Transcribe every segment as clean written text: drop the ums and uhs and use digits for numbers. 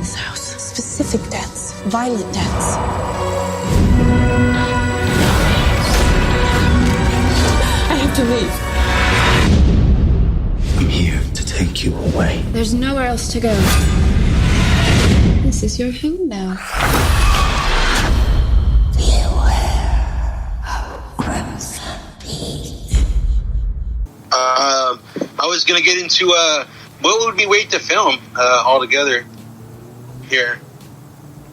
this house. Specific deaths. Violent deaths. I have to leave. I'm here to take you away. There's nowhere else to go. This is your home now. I was gonna get into what would we rate the film altogether here?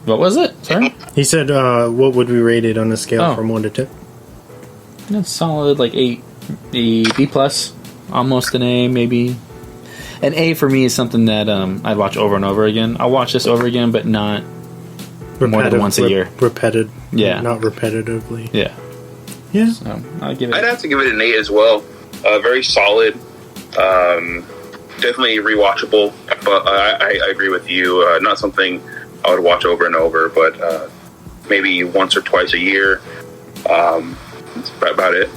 What was it? Sorry? He said, what would we rate it on a scale from 1 to 10? That's solid, like 8. A B plus, almost an A, maybe. An A for me is something that I'd watch over and over again. I'll watch this over again, but not more than once a year. Yeah. Not repetitively. Yeah. Yeah. So I'd have to give it an 8 as well. Very solid. Definitely rewatchable. But I agree with you. Not something I would watch over and over, but maybe once or twice a year. That's about it.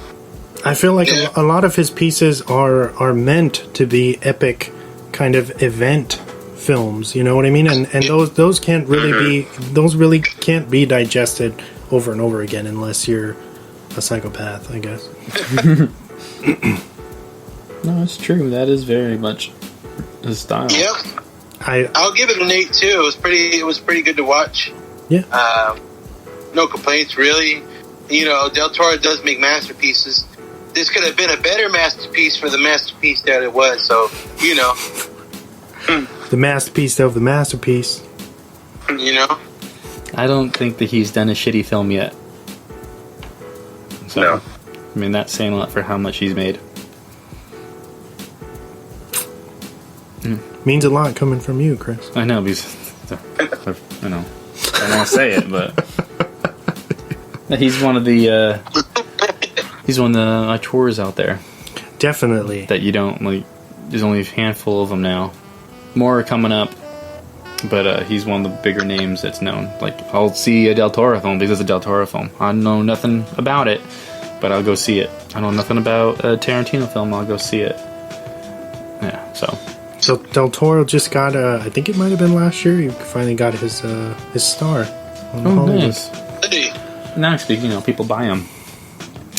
I feel like a lot of his pieces are meant to be epic kind of event films, you know what I mean? And those can't really really can't be digested over and over again unless you're a psychopath, I guess. No, it's true. That is very much his style. Yep. I'll give it an 8 too. It was pretty good to watch. Yeah. No complaints really. You know, Del Toro does make masterpieces. This could have been a better masterpiece for the masterpiece that it was. So, you know. The masterpiece of the masterpiece. You know? I don't think that he's done a shitty film yet. So, no. I mean, that's saying a lot for how much he's made. Means a lot coming from you, Chris. I know, because I know. I don't want to say it, but he's one of the auteurs out there. Definitely. That you don't like. There's only a handful of them now. More are coming up, but he's one of the bigger names that's known. Like, I'll see a Del Toro film because it's a Del Toro film. I know nothing about it, but I'll go see it. I know nothing about a Tarantino film. I'll go see it. Yeah. So Del Toro just got I think it might have been last year. He finally got his star on Hollywood. Nice. Now, people buy them.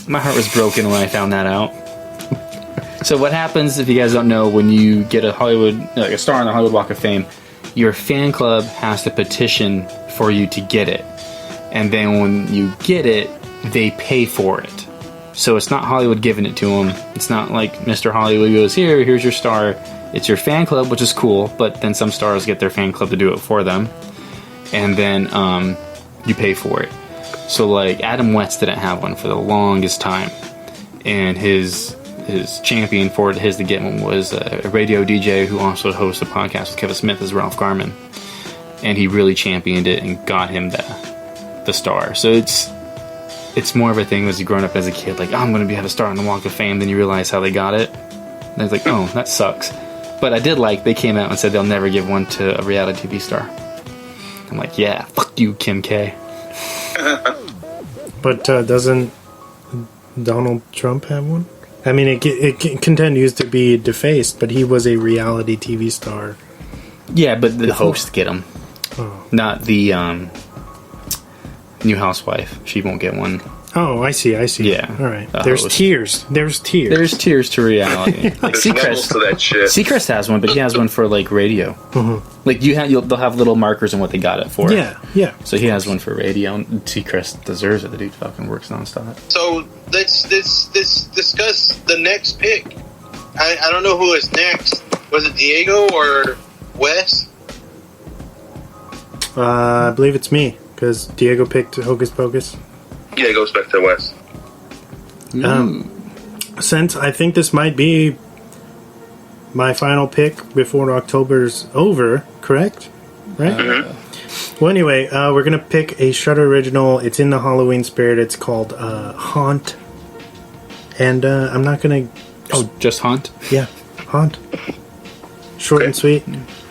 My heart was broken when I found that out. So what happens, if you guys don't know, when you get a star on the Hollywood Walk of Fame, your fan club has to petition for you to get it. And then when you get it, they pay for it. So it's not Hollywood giving it to them. It's not like Mr. Hollywood goes, here's your star. It's your fan club, which is cool, but then some stars get their fan club to do it for them. And then you pay for it. So, like, Adam West didn't have one for the longest time. And his champion for his to get one was a radio DJ who also hosts a podcast with Kevin Smith as Ralph Garman. And he really championed it and got him the star. So it's more of a thing as you growing up as a kid, like, I'm going to have a star on the Walk of Fame. Then you realize how they got it. And it's like, oh, that sucks. But I did like, they came out and said they'll never give one to a reality TV star. I'm like, yeah, fuck you, Kim K. But doesn't Donald Trump have one? I mean, it continues to be defaced, but he was a reality TV star. Yeah, but the hosts get them. Oh. Not the new housewife. She won't get one. Oh, I see. Yeah. All right. There's tiers. There's tiers to reality. Like Seacrest has one, but he has one for like radio. Mm-hmm. Like they'll have little markers on what they got it for. Yeah. So he has one for radio, and Seacrest deserves it. The dude fucking works nonstop. So let's discuss the next pick. I don't know who is next. Was it Diego or Wes? I believe it's me because Diego picked Hocus Pocus. Yeah, it goes back to West. Since I think this might be my final pick before October's over, correct? Right? Mm-hmm. Well, anyway, we're going to pick a Shudder original. It's in the Halloween spirit. It's called Haunt. And I'm not going to... Oh, just Haunt? Yeah, Haunt. Short and sweet.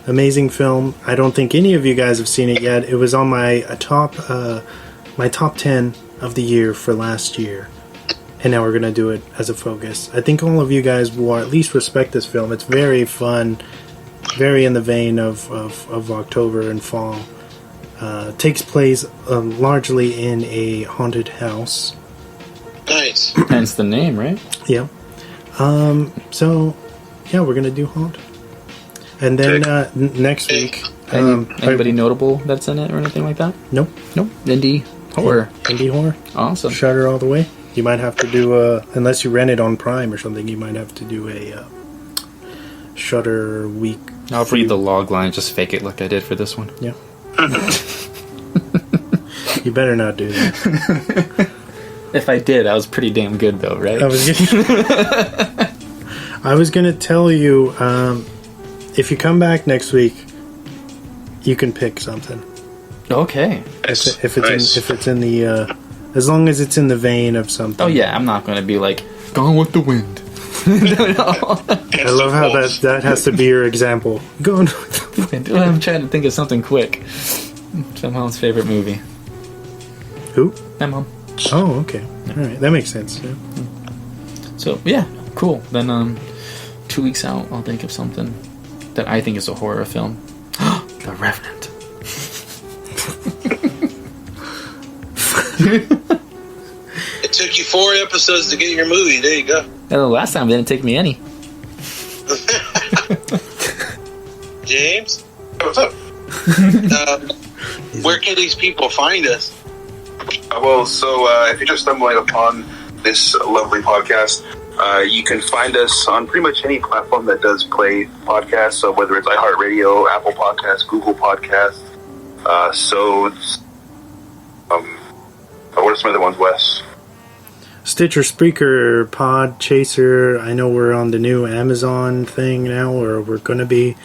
Amazing film. I don't think any of you guys have seen it yet. It was on my top 10 of the year for last year, and now we're gonna do it as a focus. I think all of you guys will at least respect this film. It's very fun. very in the vein of October and fall. Takes place largely in a haunted house. Nice. Hence the name, right? Yeah. So, yeah, we're gonna do Haunt, and then next week. Anybody notable that's in it or anything like that? Nope. Nope. Indie horror. Indie horror. Awesome. Shutter all the way. You might have to do unless you rent it on Prime or something. You might have to do a Shutter week. I'll read the log line. Just fake it like I did for this one. Yeah. You better not do that. If I did, I was pretty damn good though, right? I was gonna tell you if you come back next week, you can pick something. Okay. If it's in the as long as it's in the vein of something. Oh yeah, I'm not gonna be like Gone with the Wind. I love how that has to be your example. Gone with the Wind. I'm trying to think of something quick. It's my mom's favorite movie. Who? My mom. Oh, okay. All right, that makes sense. Yeah. So yeah, cool. Then 2 weeks out, I'll think of something that I think is a horror film. The Revenant. It took you 4 episodes to get your movie. There you go. And the last time it didn't take me any. James, what's up? Where can these people find us? Well, so if you're just stumbling upon this lovely podcast, you can find us on pretty much any platform that does play podcasts. So whether it's iHeartRadio, Apple Podcasts, Google Podcasts, what are some other ones, Wes? Stitcher, Spreaker, Pod Chaser. I know we're on the new Amazon thing now, or we're going to be.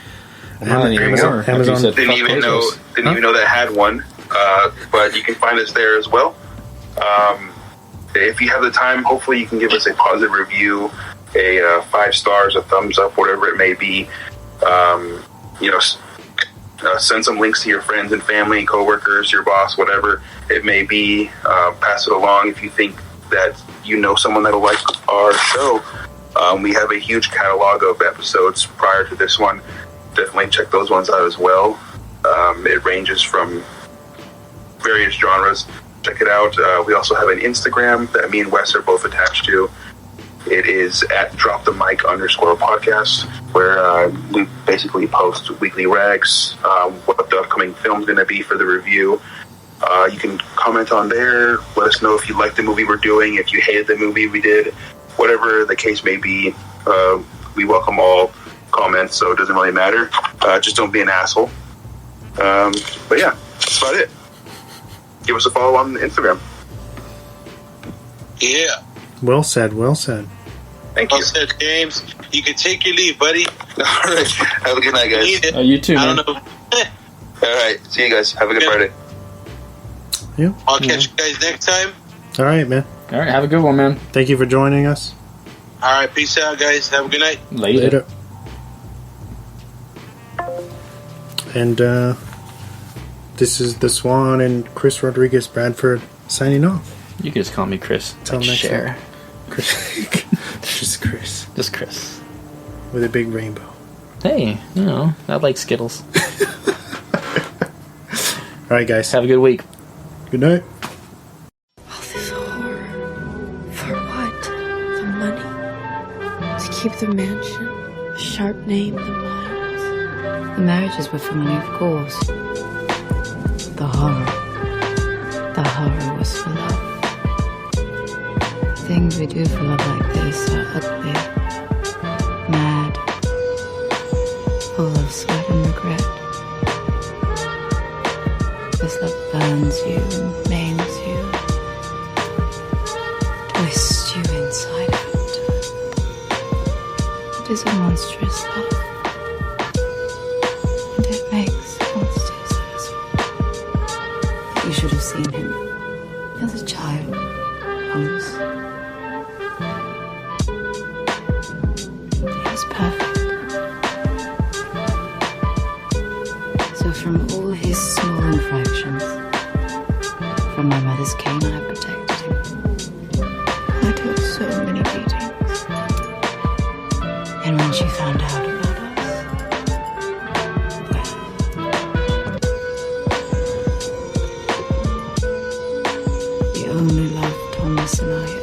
Amazon. Didn't even know that had one. But you can find us there as well. If you have the time, hopefully you can give us a positive review, a 5 stars, a thumbs up, whatever it may be. Send some links to your friends and family and coworkers, your boss, whatever it may be. Pass it along if you think that you know someone that'll like our show. We have a huge catalog of episodes prior to this one. Definitely check those ones out as well. It ranges from various genres. Check it out. We also have an Instagram that me and Wes are both attached to. It is at @dropthemic_podcast, where we basically post weekly rags, what the upcoming film's going to be for the review. You can comment on there. Let us know if you liked the movie we're doing, if you hated the movie we did, whatever the case may be. We welcome all comments, so it doesn't really matter. Just don't be an asshole. But yeah, that's about it. Give us a follow on Instagram. Yeah. Well said. Well said. Thank you. Well said, James. You can take your leave, buddy. All right. Have a good night, guys. You too, man. I don't know. All right. See you guys. Have a good Friday. Yeah. I'll catch you guys next time. All right, man. All right, have a good one, man. Thank you for joining us. All right. Peace out, guys. Have a good night. Later. And this is the Swan and Chris Rodriguez Bradford signing off. You can just call me Chris. Till Like next Cher. time. Chris. Just Chris. Just Chris. With a big rainbow. Hey, I like Skittles. All right, guys. Have a good week. Good night. All this horror. For what? The money? To keep the mansion? The sharp name, the mines? The marriages were for money, of course. The horror was for love. Things we do for love like this are ugly, mad, full of sweat and regret. This love burns you and maims you, twists you inside out. It is a monstrous love. And it makes monsters of us. You should have seen him as a child, Holmes. He was perfect. So from all his small infractions, from my mother's cane, I protected him. I took so many beatings. And when she found out about us, only love Thomas and I.